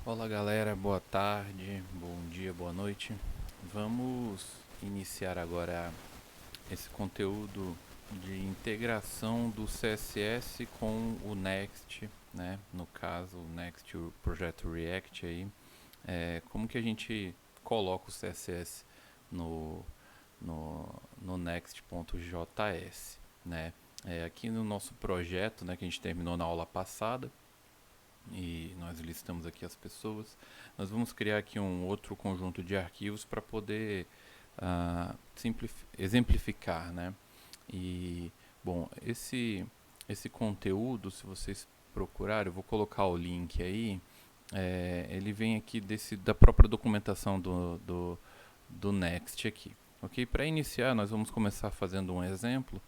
Olá galera, boa tarde, bom dia, boa noite. Vamos iniciar agora esse conteúdo de integração do CSS com o Next, né? No caso, o Next, o projeto React aí. Como que a gente coloca o CSS no, no Next.js, né? Aqui no nosso projeto, né, que a gente terminou na aula passada, e nós listamos aqui as pessoas. Nós vamos criar aqui um outro conjunto de arquivos para poder exemplificar, né? E bom, esse conteúdo, se vocês procurarem, eu vou colocar o link aí. Ele vem aqui da própria documentação do Next aqui. Ok? Para iniciar, nós vamos começar fazendo um exemplo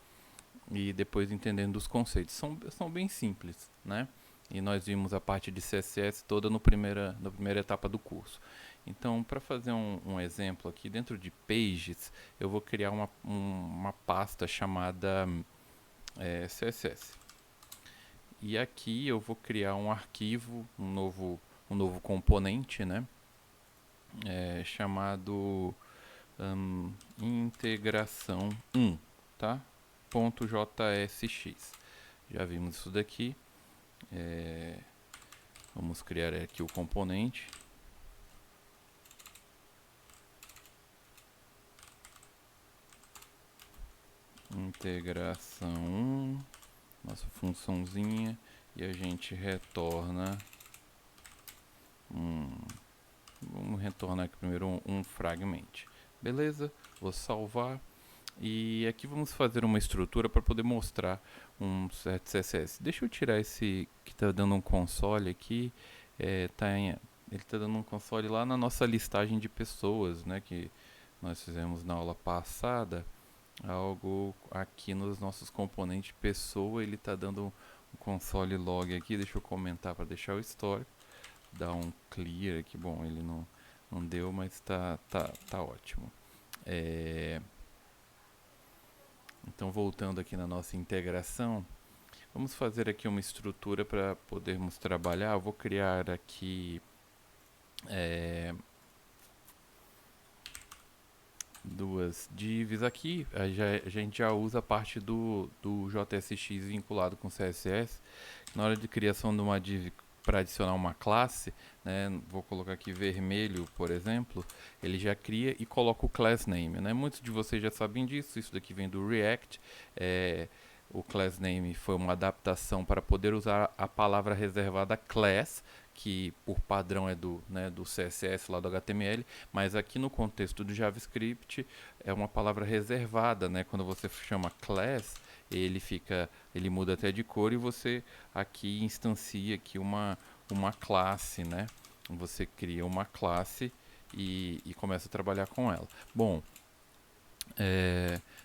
e depois entendendo os conceitos. São bem simples, né? E nós vimos a parte de CSS toda na primeira etapa do curso. Então, para fazer um exemplo aqui, dentro de Pages, eu vou criar uma pasta chamada CSS. E aqui eu vou criar um arquivo, um novo componente, né? Chamado integração 1, tá? .jsx. Já vimos isso daqui. Vamos criar aqui o componente. Integração 1, nossa funçãozinha, e a gente retorna vamos retornar aqui primeiro um fragment. Beleza? Vou salvar. E aqui vamos fazer uma estrutura para poder mostrar um certo CSS. Deixa eu tirar esse que está dando um console aqui. Ele está dando um console lá na nossa listagem de pessoas, né, que nós fizemos na aula passada. Algo aqui nos nossos componentes pessoa, ele está dando um console log aqui. Deixa eu comentar para deixar o histórico. Dar um clear aqui. Bom, ele não deu, mas tá ótimo. Então, voltando aqui na nossa integração, vamos fazer aqui uma estrutura para podermos trabalhar. Eu vou criar aqui duas divs aqui. A gente já usa a parte do JSX vinculado com CSS. Na hora de criação de uma div para adicionar uma classe, né, vou colocar aqui vermelho, por exemplo, ele já cria e coloca o class name, né? Muitos de vocês já sabem disso, isso daqui vem do React. O class name foi uma adaptação para poder usar a palavra reservada class, que por padrão é do CSS lá do HTML, mas aqui no contexto do JavaScript é uma palavra reservada, né? Quando você chama class, ele muda até de cor e você aqui instancia aqui uma classe, né? Você cria uma classe e começa a trabalhar com ela. Bom,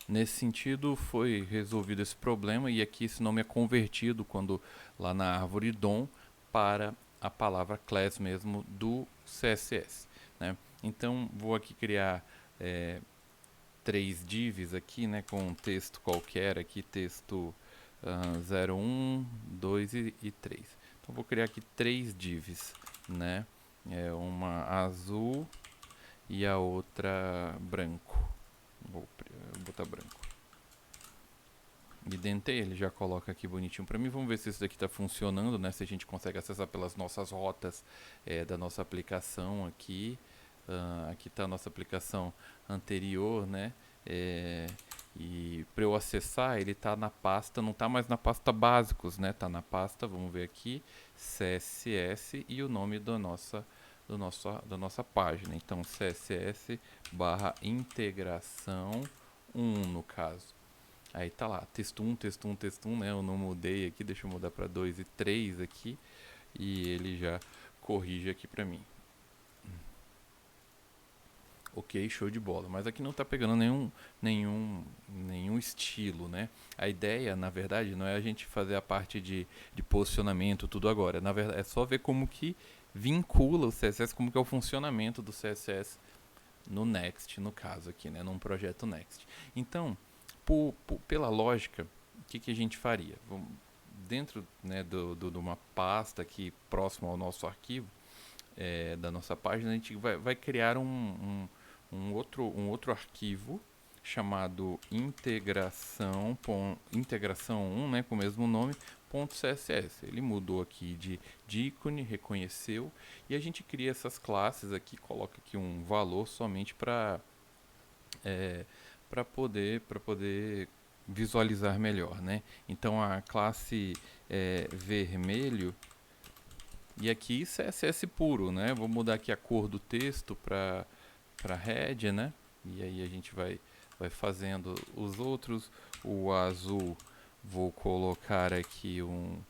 nesse sentido foi resolvido esse problema e aqui esse nome é convertido quando lá na árvore DOM para a palavra class mesmo do CSS, né? Então vou aqui criar três divs aqui, né, com um texto qualquer aqui, texto 0, 1, 2 e 3. Então vou criar aqui três divs, né? Uma azul e a outra branco. Vou botar branco. Identei, ele já coloca aqui bonitinho para mim. Vamos ver se isso daqui está funcionando, né? Se a gente consegue acessar pelas nossas rotas da nossa aplicação aqui. Aqui está a nossa aplicação anterior, né? E para eu acessar, ele está na pasta, não está mais na pasta básicos, né? Está na pasta, vamos ver aqui, CSS e o nome da nossa página. Então, CSS barra integração 1 no caso. Aí tá lá, texto 1, texto 1, texto 1, né? Eu não mudei aqui, deixa eu mudar para 2 e 3 aqui. E ele já corrige aqui para mim. Ok, show de bola. Mas aqui não está pegando nenhum estilo, né? A ideia, na verdade, não é a gente fazer a parte de posicionamento, tudo agora. Na verdade, é só ver como que vincula o CSS, como que é o funcionamento do CSS no Next, no caso aqui, né? Num projeto Next. Então, pela lógica, o que a gente faria? Dentro, né, de uma pasta aqui próximo ao nosso arquivo, da nossa página, a gente vai criar um outro arquivo chamado integração 1, né, com o mesmo nome, .css. Ele mudou aqui de ícone, reconheceu, e a gente cria essas classes aqui, coloca aqui um valor somente é, para poder visualizar melhor, né? Então a classe vermelho, e aqui CSS puro, né? Vou mudar aqui a cor do texto para red, né? E aí a gente vai fazendo os outros. O azul, vou colocar aqui um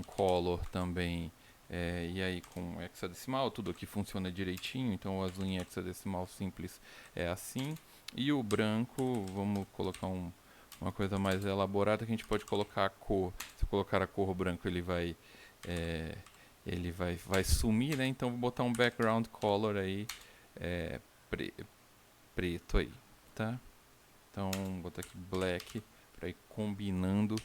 color também, e aí com hexadecimal, tudo aqui funciona direitinho, então o azul em hexadecimal simples é assim. E o branco, vamos colocar uma coisa mais elaborada, que a gente pode colocar a cor. Se eu colocar a cor branco, é, ele vai sumir, né? Então vou botar um background color aí, é, pre- preto aí, tá? Então vou botar aqui black para ir combinando.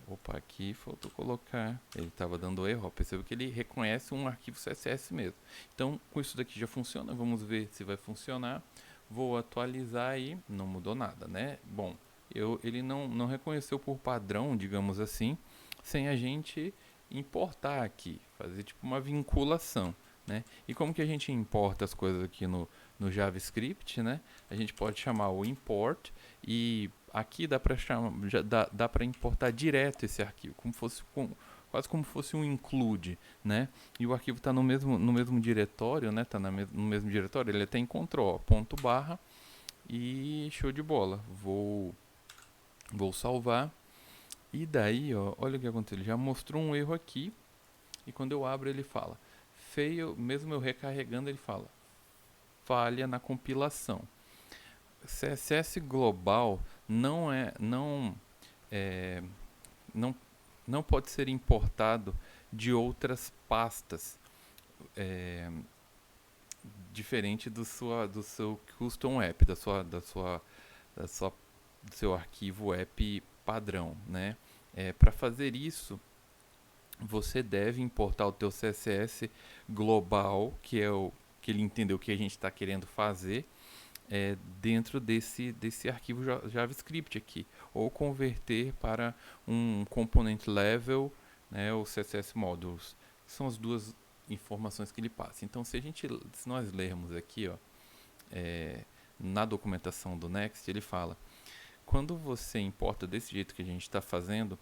Opa, aqui faltou colocar. Ele estava dando erro, ó, perceba que ele reconhece um arquivo CSS mesmo. Então com isso daqui já funciona. Vamos ver se vai funcionar. Vou atualizar aí, não mudou nada, né? Bom, ele não reconheceu por padrão, digamos assim, sem a gente importar aqui, fazer tipo uma vinculação, né? E como que a gente importa as coisas aqui no JavaScript, né? A gente pode chamar o import, e aqui dá para dá para importar direto esse arquivo, quase como fosse um include, né? E o arquivo está no mesmo diretório, né? Tá no mesmo diretório, ele até encontrou, ó, ponto barra, e show de bola. Vou salvar. E daí, ó, olha o que aconteceu. Ele já mostrou um erro aqui. E quando eu abro, ele fala fail, mesmo eu recarregando, ele fala falha na compilação. CSS global é, não, não pode ser importado de outras pastas, é, diferente do seu custom app, do seu arquivo app padrão, né? Para fazer isso, você deve importar o teu CSS global, que é o que ele entendeu que a gente está querendo fazer, dentro desse arquivo JavaScript aqui, ou converter para um component level, né, ou CSS modules. São as duas informações que ele passa. Então, se nós lermos aqui, ó, na documentação do Next, ele fala: quando você importa desse jeito que a gente está fazendo,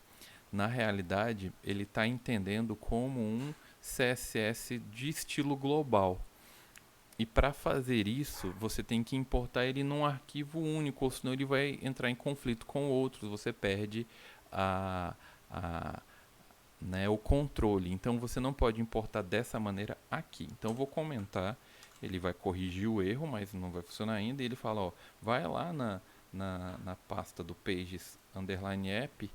na realidade ele está entendendo como um CSS de estilo global. E para fazer isso, você tem que importar ele num arquivo único, ou senão ele vai entrar em conflito com outros, você perde a, a, né, o controle. Então você não pode importar dessa maneira aqui. Então eu vou comentar, ele vai corrigir o erro, mas não vai funcionar ainda. E ele fala, ó, vai lá na pasta do pages underline app,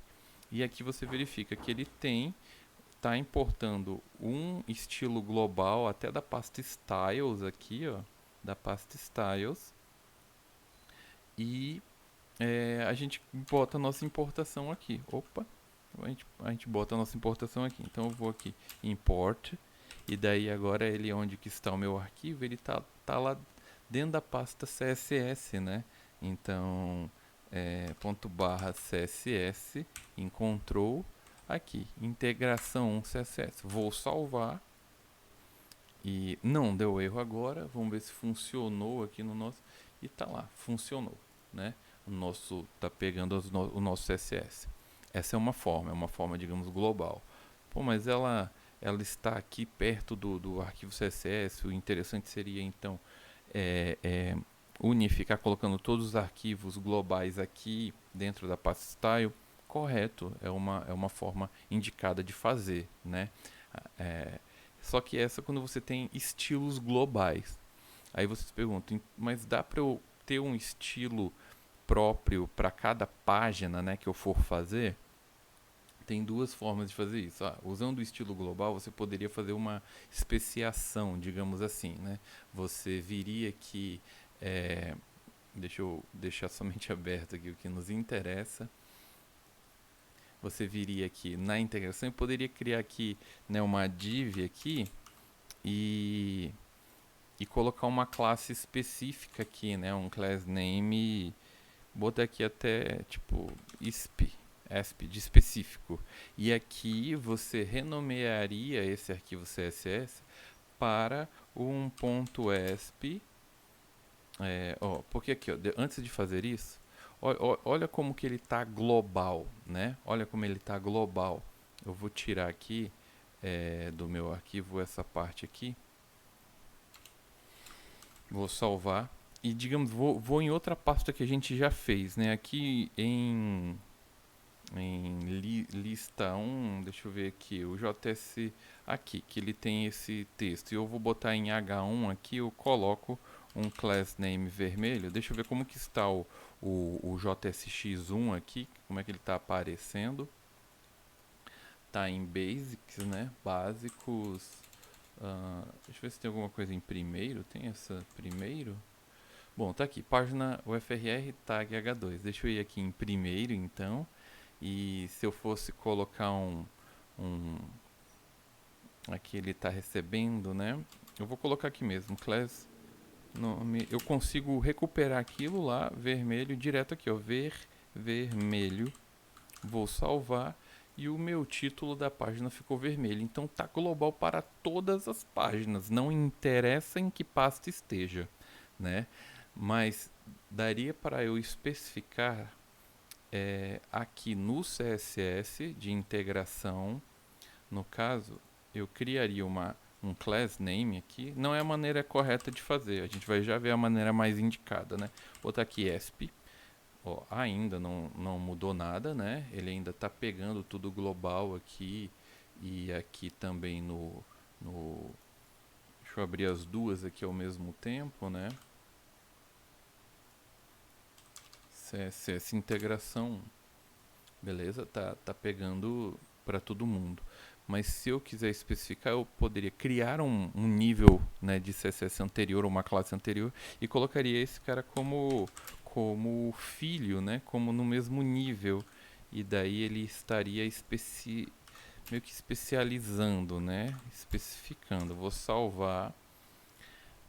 e aqui você verifica que ele está importando um estilo global até da pasta styles aqui, ó, da pasta styles, e a gente bota a nossa importação aqui. Opa, a gente bota a nossa importação aqui. Então eu vou aqui import, e daí agora ele, onde que está o meu arquivo, ele tá lá dentro da pasta CSS, né? Então ponto barra CSS encontrou aqui integração CSS. Vou salvar, e não deu erro agora. Vamos ver se funcionou aqui no nosso, e tá lá, funcionou, né? O nosso tá pegando o nosso CSS. Essa é uma forma, digamos, global. Pô, mas ela está aqui perto do arquivo CSS. O interessante seria então é, é, unificar, colocando todos os arquivos globais aqui dentro da pasta style. Correto, é uma forma indicada de fazer, né? É, Só que essa quando você tem estilos globais. Aí você se pergunta, mas dá para eu ter um estilo próprio para cada página, né, que eu for fazer? Tem duas formas de fazer isso. Usando o estilo global, você poderia fazer uma especiação, digamos assim, né? Você viria aqui, deixa eu deixar somente aberto aqui o que nos interessa. Você viria aqui na integração e poderia criar aqui, né, uma div aqui, e, e colocar uma classe específica aqui, né? Um class name, botar aqui até tipo esp de específico. E aqui você renomearia esse arquivo CSS para um ponto .esp. Porque aqui, antes de fazer isso, olha como que ele está global, né? Olha como ele está global. Eu vou tirar aqui do meu arquivo essa parte aqui. Vou salvar. E, digamos, vou em outra pasta que a gente já fez, né? Aqui em lista 1, deixa eu ver aqui, o JS aqui, que ele tem esse texto. E eu vou botar em H1 aqui, eu coloco um class name vermelho. Deixa eu ver como que está o JSX1 aqui, como é que ele está aparecendo. Tá em Basics, né? Básicos. Deixa eu ver se tem alguma coisa em primeiro. Tem essa primeiro? Bom, tá aqui, página UFRR tag H2. Deixa eu ir aqui em primeiro, então. E se eu fosse colocar aqui ele está recebendo, né? Eu vou colocar aqui mesmo, class nome. Eu consigo recuperar aquilo lá, vermelho, direto aqui, ó, vermelho. Vou salvar e o meu título da página ficou vermelho. Então tá global para todas as páginas, não interessa em que pasta esteja, né? Mas daria para eu especificar aqui no CSS de integração. No caso, eu criaria um class name aqui. Não é a maneira correta de fazer, a gente vai já ver a maneira mais indicada, né? Vou botar aqui esp. Ainda não mudou nada, né? Ele ainda está pegando tudo global aqui e aqui também deixa eu abrir as duas aqui ao mesmo tempo, né? CSS integração, beleza? Tá pegando para todo mundo. Mas se eu quiser especificar, eu poderia criar um nível, né, de CSS anterior, ou uma classe anterior, e colocaria esse cara como filho, né, como no mesmo nível. E daí ele estaria meio que especializando, né, especificando. Vou salvar.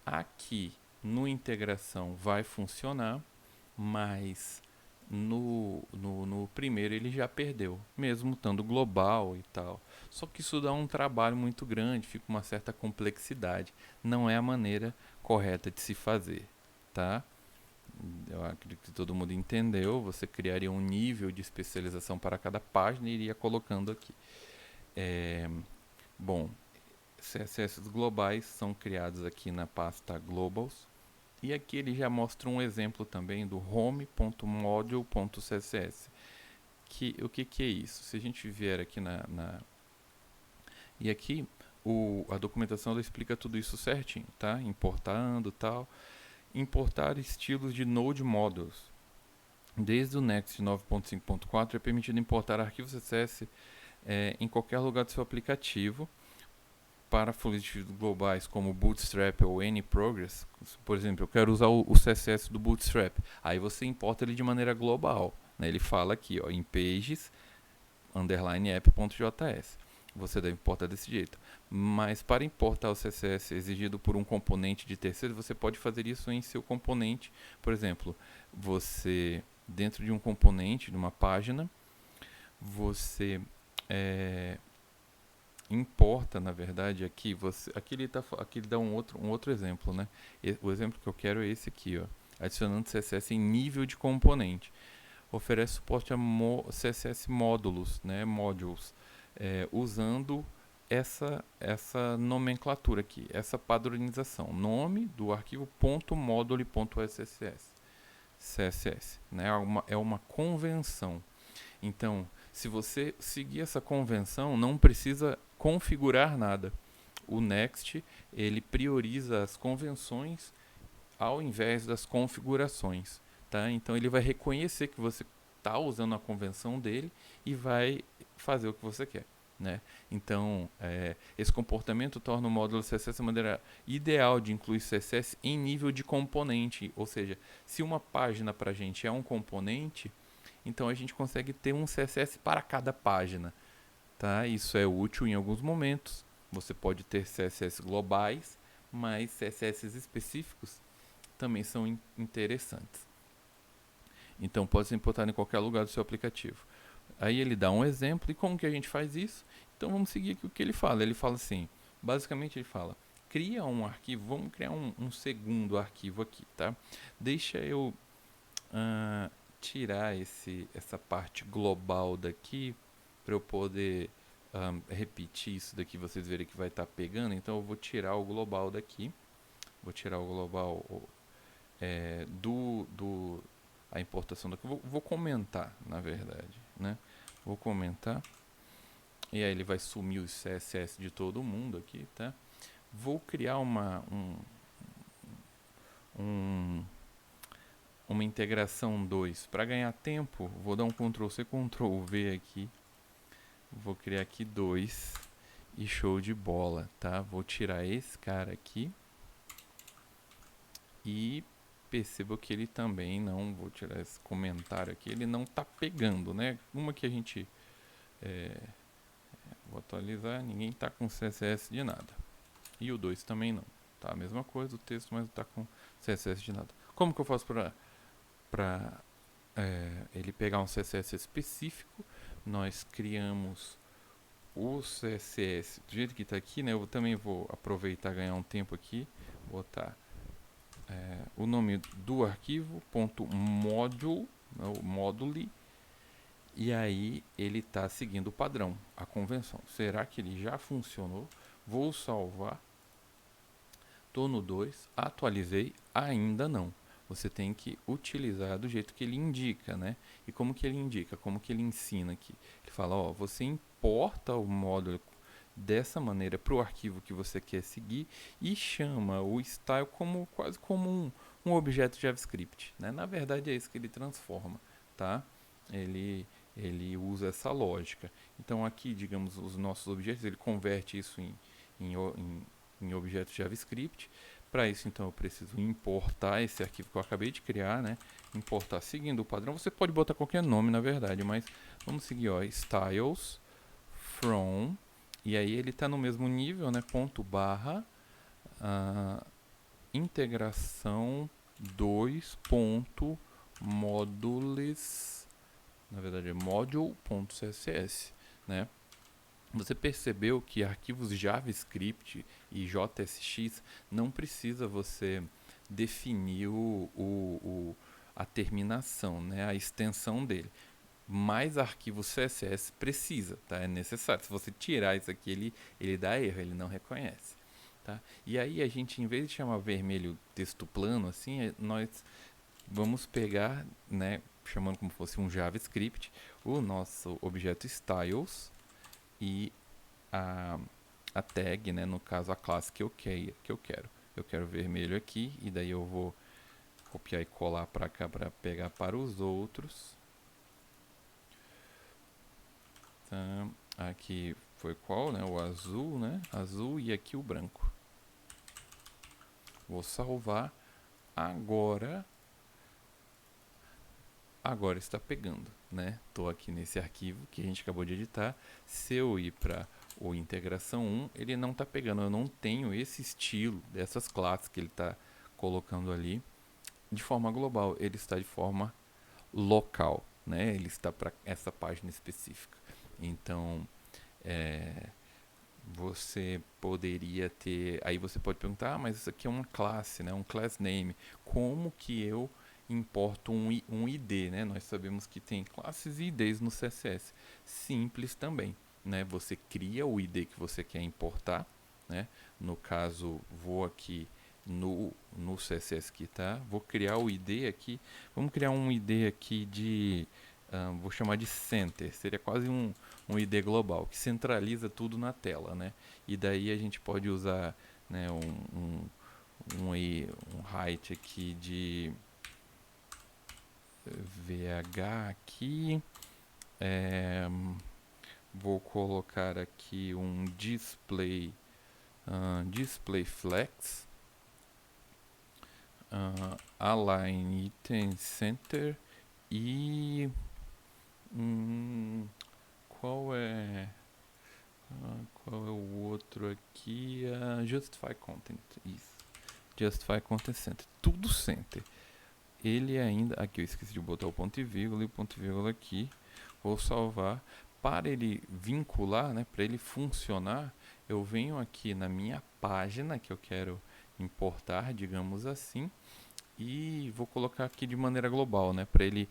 Aqui no integração vai funcionar, mas no primeiro ele já perdeu, mesmo estando global e tal. Só que isso dá um trabalho muito grande, fica uma certa complexidade. Não é a maneira correta de se fazer, tá? Eu acredito que todo mundo entendeu. Você criaria um nível de especialização para cada página e iria colocando aqui. Bom, CSS globais são criados aqui na pasta globals. E aqui ele já mostra um exemplo também do home.module.css. O que é isso? Se a gente vier aqui E aqui a documentação ela explica tudo isso certinho, tá? Importando e tal. Importar estilos de Node Modules. Desde o Next 9.5.4 é permitido importar arquivos CSS em qualquer lugar do seu aplicativo. Para fluidos globais como Bootstrap ou AnyProgress, por exemplo, eu quero usar o CSS do Bootstrap, aí você importa ele de maneira global, né? Ele fala aqui, ó, em pages _app.js. Você deve importar desse jeito. Mas para importar o CSS exigido por um componente de terceiro, você pode fazer isso em seu componente. Por exemplo, você dentro de um componente de uma página, você importa, na verdade, aqui ele dá um outro exemplo, né? O exemplo que eu quero é esse aqui, ó, adicionando CSS em nível de componente. Oferece suporte a CSS módulos, né? Modules, usando essa nomenclatura aqui, essa padronização, nome do arquivo .module.css, CSS, né? É uma convenção. Então, se você seguir essa convenção, não precisa configurar nada. O Next, ele prioriza as convenções ao invés das configurações, tá? Então ele vai reconhecer que você está usando a convenção dele e vai fazer o que você quer, né? Então, esse comportamento torna o módulo CSS a maneira ideal de incluir CSS em nível de componente, ou seja, se uma página para a gente é um componente, então a gente consegue ter um CSS para cada página, tá? Isso é útil em alguns momentos. Você pode ter CSS globais, mas CSS específicos também são interessantes. Então pode ser importado em qualquer lugar do seu aplicativo. Aí ele dá um exemplo, e como que a gente faz isso? Então vamos seguir aqui o que ele fala. Ele fala assim, basicamente ele fala, cria um arquivo, vamos criar um segundo arquivo aqui, tá? Deixa eu tirar essa parte global daqui, para eu poder repetir isso daqui, vocês verem que vai estar pegando. Então eu vou tirar o global daqui, vou tirar o global a importação daqui. Vou comentar, na verdade, né? Vou comentar. E aí ele vai sumir o CSS de todo mundo aqui, tá? Vou criar uma integração 2. Para ganhar tempo, vou dar um Ctrl+C, Ctrl+V aqui. Vou criar aqui 2 e show de bola, tá? Vou tirar esse cara aqui. E percebo que ele também não, vou tirar esse comentário aqui, ele não tá pegando, né? Uma que a gente vou atualizar, ninguém tá com CSS de nada. E o 2 também não. Tá a mesma coisa o texto, mas não tá com CSS de nada. Como que eu faço para ele pegar um CSS específico? Nós criamos o CSS do jeito que está aqui, né? Eu também vou aproveitar ganhar um tempo aqui, botar o nome do arquivo .module, né, o module, e aí ele está seguindo o padrão, a convenção. Será que ele já funcionou? Vou salvar. Estou no 2, atualizei, ainda não. Você tem que utilizar do jeito que ele indica, né? E como que ele indica? Como que ele ensina aqui? Ele fala, ó, você importa o módulo dessa maneira para o arquivo que você quer seguir e chama o style quase como um objeto JavaScript, né? Na verdade é isso que ele transforma, tá? Ele usa essa lógica. Então aqui, digamos, os nossos objetos, ele converte isso em objetos JavaScript. Para isso, então, eu preciso importar esse arquivo que eu acabei de criar, né? Importar seguindo o padrão. Você pode botar qualquer nome, na verdade, mas vamos seguir, ó, styles from, e aí ele está no mesmo nível, né? Ponto barra integração 2 ponto modules, na verdade é module.css, né? Você percebeu que arquivos JavaScript e JSX não precisa você definir a terminação, né, a extensão dele. Mas arquivo CSS precisa, tá? É necessário. Se você tirar isso aqui, ele dá erro, ele não reconhece. Tá? E aí a gente, em vez de chamar vermelho texto plano, assim, nós vamos pegar, né, chamando como fosse um JavaScript, o nosso objeto styles e a tag, né, no caso a classe que eu quero. Eu quero vermelho aqui, e daí eu vou copiar e colar para cá para pegar para os outros. Então, aqui foi qual, né? O azul, né? Azul, e aqui o branco. Vou salvar. Agora está pegando, né? Estou aqui nesse arquivo que a gente acabou de editar. Se eu ir para o integração 1, ele não está pegando. Eu não tenho esse estilo dessas classes que ele está colocando ali de forma global. Ele está de forma local, né? Ele está para essa página específica. Então, você poderia ter... Aí você pode perguntar, mas isso aqui é uma classe, né? Um class name. Como que eu importo um ID, né? Nós sabemos que tem classes e IDs no CSS. Simples também, né? Você cria o ID que você quer importar, né? No caso, vou aqui no CSS que tá, vou criar o ID aqui. Vamos criar um ID aqui de... vou chamar de center, seria quase um ID global, que centraliza tudo na tela, né? E daí a gente pode usar, né, um height aqui de VH aqui. Vou colocar aqui um display flex, align item center e qual é Qual é o outro aqui? Justify Content. Isso. Justify Content Center. Tudo Center. Ele ainda. Aqui eu esqueci de botar o ponto e o ponto e vírgula aqui. Vou salvar. Para ele vincular, né, para ele funcionar, eu venho aqui na minha página que eu quero importar, digamos assim, e vou colocar aqui de maneira global, né, para ele,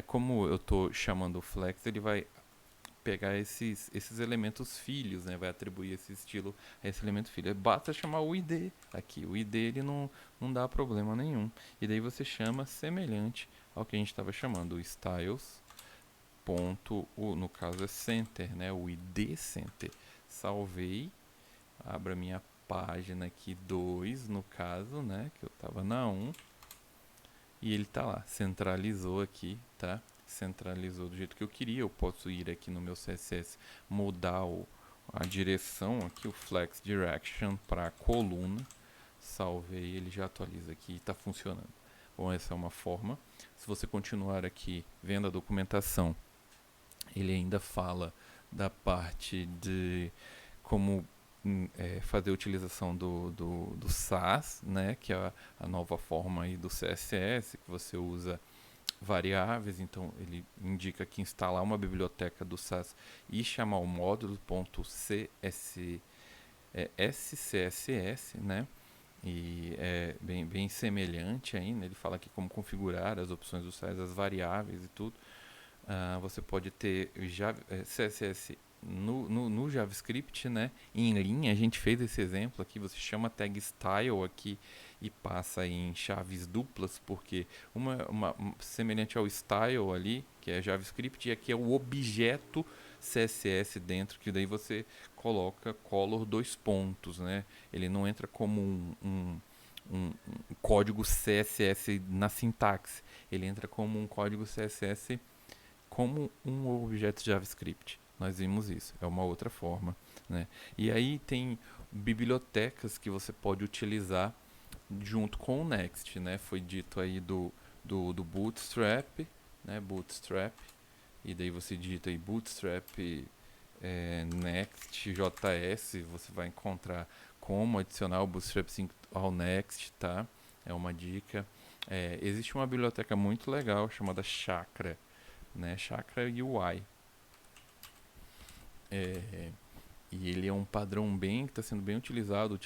como eu estou chamando o Flex, ele vai pegar esses elementos filhos, né? Vai atribuir esse estilo a esse elemento filho. Basta chamar o ID aqui. O ID ele não dá problema nenhum. E daí você chama semelhante ao que a gente estava chamando, o styles. Ponto, no caso é center, né? O ID center. Salvei. Abra minha página aqui 2, no caso, né? Que eu estava na 1. E ele tá lá, centralizou aqui, tá? Centralizou do jeito que eu queria. Eu posso ir aqui no meu CSS, mudar a direção aqui, o Flex Direction para coluna. Salvei, ele já atualiza aqui e está funcionando. Bom, essa é uma forma. Se você continuar aqui vendo a documentação, ele ainda fala da parte de como fazer a utilização do SAS, né, que é a nova forma aí do CSS, que você usa variáveis, então ele indica que instalar uma biblioteca do SAS e chamar o módulo .scss, né, e é bem semelhante ainda, ele fala aqui como configurar as opções do SAS, as variáveis e tudo. Você pode ter CSS no JavaScript, né? Em linha, a gente fez esse exemplo aqui. Você chama a tag style aqui e passa em chaves duplas, porque uma semelhante ao style ali, que é JavaScript, e aqui é o objeto CSS dentro, que daí você coloca color dois pontos, né? Ele não entra como um código CSS na sintaxe, ele entra como um código CSS como um objeto JavaScript. Nós vimos isso, é uma outra forma, né? E aí tem bibliotecas que você pode utilizar junto com o Next, né? Foi dito aí do Bootstrap, né? Bootstrap, e daí você digita aí Bootstrap Next.js, você vai encontrar como adicionar o Bootstrap 5 ao Next, tá? É uma dica. Existe uma biblioteca muito legal chamada Chakra, né? Chakra UI. E ele é um padrão bem que está sendo bem utilizado.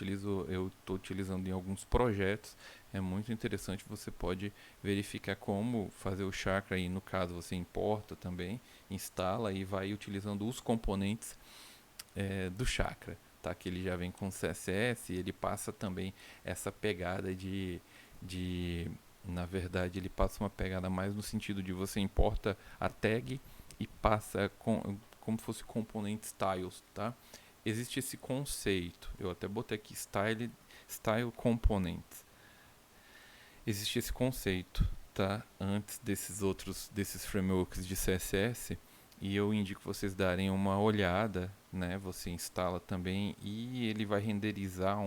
Eu estou utilizando em alguns projetos. É muito interessante. Você pode verificar como fazer o Chakra aí. No caso, você importa também, instala e vai utilizando os componentes do Chakra, tá? Que ele já vem com CSS e ele passa também essa pegada na verdade, ele passa uma pegada mais no sentido de você importa a tag e passa como se fosse componente styles, tá? Existe esse conceito, eu até botei aqui style components. Existe esse conceito, tá? Antes desses frameworks de CSS, e eu indico vocês darem uma olhada, né? Você instala também e ele vai renderizar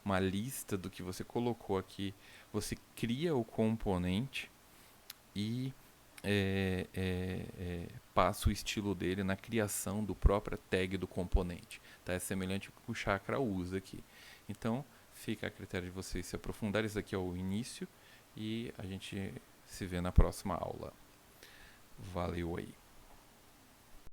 uma lista do que você colocou aqui. Você cria o componente e passa o estilo dele na criação do próprio tag do componente. Tá? É semelhante ao que o Chakra usa aqui. Então, fica a critério de vocês se aprofundar. Isso aqui é o início e a gente se vê na próxima aula. Valeu aí.